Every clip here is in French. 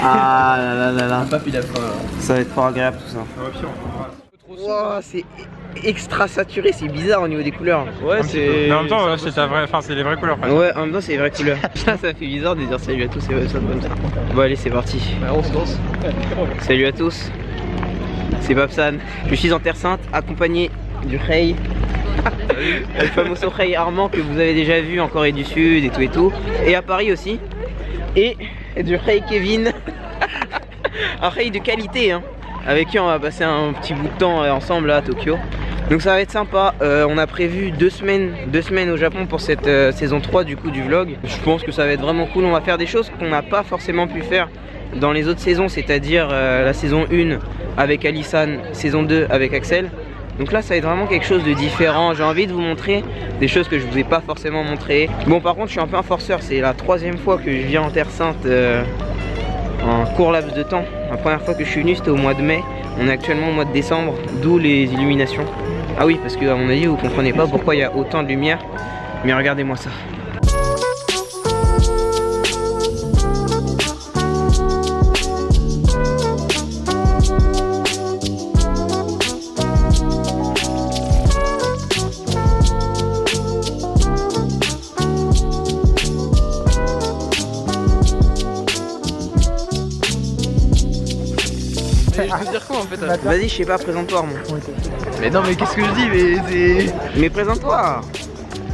Ah là là là là. Papy la fin. Ça va être fort agréable tout ça. Wow, c'est extra saturé, c'est bizarre au niveau des couleurs. Ouais, c'est. Mais en même temps, ouais, c'est ta vraie. Enfin, c'est les vraies couleurs. Ouais, en même temps, c'est les vraies couleurs. Ça fait bizarre de dire salut à tous et Babsan comme ça. Bon, allez, c'est parti. Ouais, on se lance. Salut à tous. C'est Babsan. Je suis en Terre Sainte, accompagné du Rey. Le fameux Rey Armand que vous avez déjà vu en Corée du Sud et tout et tout. Et à Paris aussi. Et du Rey Kevin. Un Rey de qualité, hein. Avec qui on va passer un petit bout de temps ensemble là à Tokyo. Donc ça va être sympa. On a prévu 2 semaines au Japon pour cette saison 3 du coup du vlog. Je pense que ça va être vraiment cool. On va faire des choses qu'on n'a pas forcément pu faire dans les autres saisons, c'est-à-dire la saison 1 avec Alisan, saison 2 avec Axel. Donc là ça va être vraiment quelque chose de différent. J'ai envie de vous montrer des choses que je vous ai pas forcément montré. Bon, par contre je suis un peu un forceur. C'est la 3e fois que je viens en Terre Sainte en court laps de temps. La première fois que je suis venu c'était au mois de mai. On est actuellement au mois de décembre, d'où les illuminations. Ah oui, parce que à mon avis vous comprenez pas pourquoi il y a autant de lumière. Mais regardez-moi ça. Je veux dire quoi en fait? Vas-y, je sais pas, présente-toi mon. Mais non, mais qu'est-ce que je dis? Mais c'est. Mais présente-toi.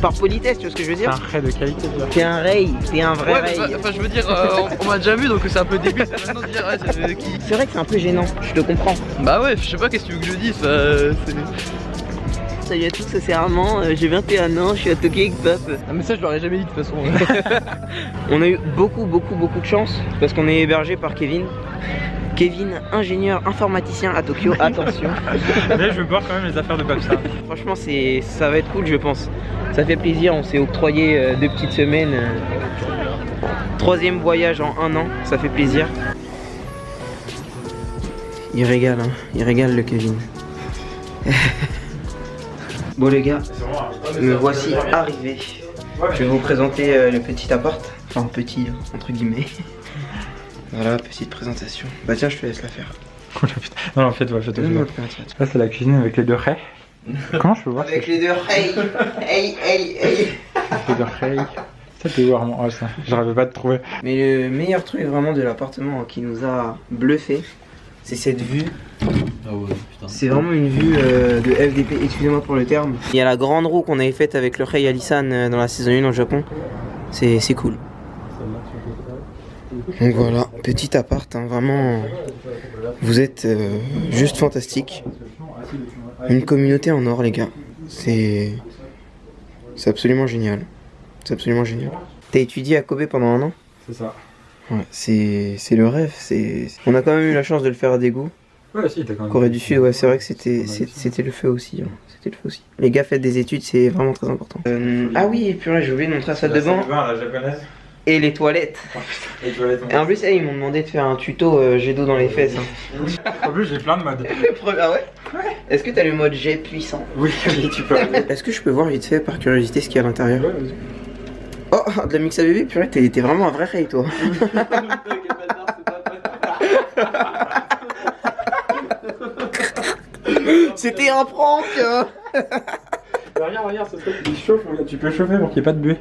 Par politesse, tu vois ce que je veux dire? C'est un Rey de qualité, tu vois. T'es un Rey, t'es un vrai Rey. Enfin, je veux dire, on m'a déjà vu donc c'est un peu débile. Maintenant de dire, ouais, c'est qui? C'est vrai que c'est un peu gênant, je te comprends. Bah ouais, je sais pas, qu'est-ce que tu veux que je dise? Salut à tous, c'est Armand, j'ai 21 ans, je suis à Tokyo avec Pop. Ah, mais ça, je l'aurais jamais dit de toute façon. On a eu beaucoup de chance parce qu'on est hébergé par Kevin. Kevin, ingénieur informaticien à Tokyo, attention. Mais je veux voir quand même les affaires de Babsan. Franchement, ça va être cool, je pense. Ça fait plaisir, on s'est octroyé 2 petites semaines. 3e voyage en 1 an, ça fait plaisir. Il régale, hein. Il régale le Kevin. Bon les gars, me voici arrivé. Je vais vous présenter le petit appart. Enfin petit, entre guillemets. Voilà, petite présentation. Bah tiens, je te laisse la faire. Non, fais-toi. Là, c'est la cuisine avec les 2 Rey. Comment je peux voir? Avec les 2 Rey. Hey. Les 2 Rey. Ça, t'es où, Armand? Oh, ça, j'arrivais pas à te trouver. Mais le meilleur truc vraiment de l'appartement qui nous a bluffé, c'est cette vue. Ah ouais, putain. C'est vraiment une vue de FDP, excusez-moi pour le terme. Il y a la grande roue qu'on avait faite avec le Rey Alisan dans la saison 1 au Japon. C'est cool. Donc voilà, petit appart, hein, vraiment, vous êtes juste fantastique. Une communauté en or les gars, c'est absolument génial. C'est absolument génial. T'as étudié à Kobe pendant 1 an? C'est ça. Ouais, c'est le rêve, on a quand même eu la chance de le faire à Daegu. Ouais, si, t'as quand même. Corée du Sud, ouais, c'est vrai que c'était le feu aussi. Hein. C'était le feu aussi. Les gars, faites des études, c'est vraiment très important. Ah oui, purée, j'ai oublié de montrer la salle de bain. La japonaise. Et les toilettes. Les toilettes. Et en plus, ils m'ont demandé de faire un tuto jet d'eau dans les fesses. Hein. En plus, j'ai plein de modes. Ah ouais? Est-ce que t'as le mode jet puissant? Oui, tu peux. Est-ce que je peux voir vite fait par curiosité ce qu'il y a à l'intérieur? Oh, de la mix à bébé, purée, t'es vraiment un vrai Rey toi. C'était un prank. Regarde, ce truc il chauffe, tu peux chauffer pour qu'il n'y ait pas de buée.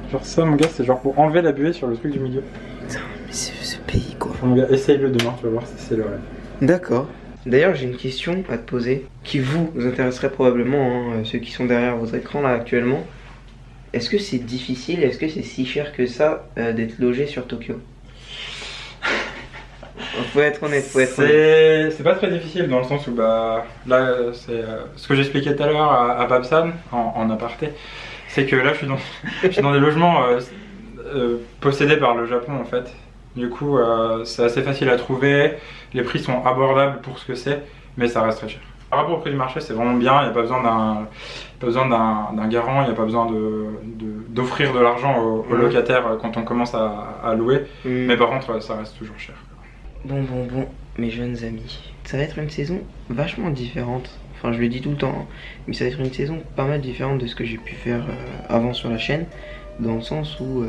Genre ça mon gars, c'est genre pour enlever la buée sur le truc du milieu. Putain, mais c'est ce pays quoi. Mon gars, essaye-le demain, tu vas voir si c'est le rêve. D'accord. D'ailleurs, j'ai une question à te poser qui vous intéresserait probablement, hein, ceux qui sont derrière vos écrans là actuellement. Est-ce que c'est difficile, est-ce que c'est si cher que ça d'être logé sur Tokyo? Faut être honnête, C'est pas très difficile dans le sens où bah là c'est ce que j'expliquais tout à l'heure à Babsan en aparté, c'est que là je suis dans des logements possédés par le Japon en fait. Du coup c'est assez facile à trouver, les prix sont abordables pour ce que c'est, mais ça reste très cher. Par rapport au prix du marché, c'est vraiment bien, il n'y a pas besoin d'un garant, il n'y a pas besoin d'offrir de l'argent aux locataires quand on commence à louer, mais par contre ça reste toujours cher. Bon, mes jeunes amis, ça va être une saison vachement différente. Enfin, je le dis tout le temps, hein, mais ça va être une saison pas mal différente de ce que j'ai pu faire avant sur la chaîne. dans le sens où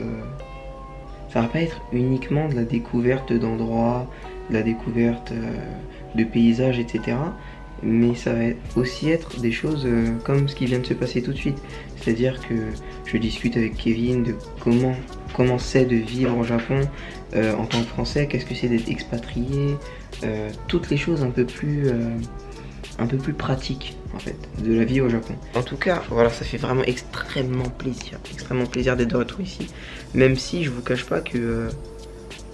ça va pas être uniquement de la découverte d'endroits, de la découverte de paysages, etc. Mais ça va aussi être des choses comme ce qui vient de se passer tout de suite. C'est-à-dire que je discute avec Kevin de comment c'est de vivre au Japon en tant que Français, qu'est-ce que c'est d'être expatrié, toutes les choses un peu plus pratiques en fait de la vie au Japon. En tout cas, voilà, ça fait vraiment extrêmement plaisir d'être de retour ici. Même si je vous cache pas que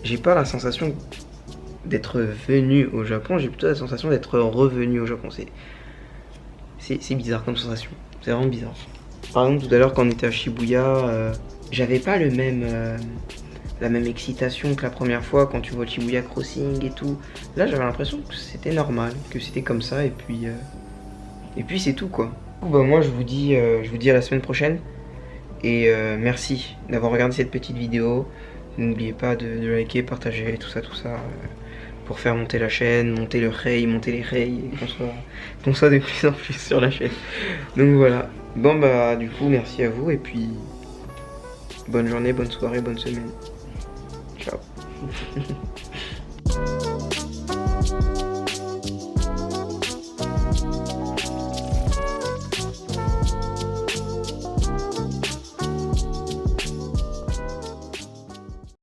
j'ai pas la sensation d'être venu au Japon, j'ai plutôt la sensation d'être revenu au Japon. C'est bizarre comme sensation, c'est vraiment bizarre. Par exemple, tout à l'heure quand on était à Shibuya, j'avais pas la même excitation que la première fois quand tu vois le Shibuya Crossing et tout. Là j'avais l'impression que c'était normal, que c'était comme ça et puis c'est tout quoi. Bah, moi je vous dis à la semaine prochaine et merci d'avoir regardé cette petite vidéo. N'oubliez pas de liker, partager, tout ça pour faire monter la chaîne, monter le rey, monter les rays et qu'on soit de plus en plus sur la chaîne. Donc voilà. Bon bah du coup merci à vous et puis bonne journée, bonne soirée, bonne semaine. Ciao.